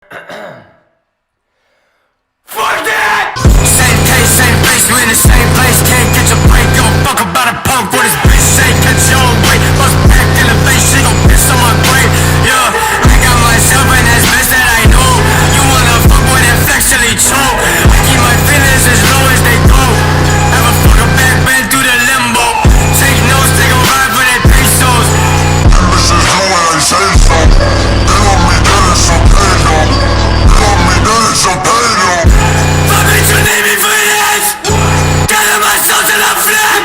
Fuck that! Same case, same face, we in the same place. Can't get your break, give a fuck about a punk. What his bitch say, catch your own weight. Bust back, elevation, gon' piss on my grave. Yeah, I got myself and that's best that I know. You wanna fuck with that flex till he choke. I keep my feelings as low as they go. Have a fucking back bend through the limbo. Take notes, take a ride for that pesos. This is how I say so. They want me dead and some pay though. They want me dead and some pay though. Fuck it, you need me for this. Get in my soul till I'm flat.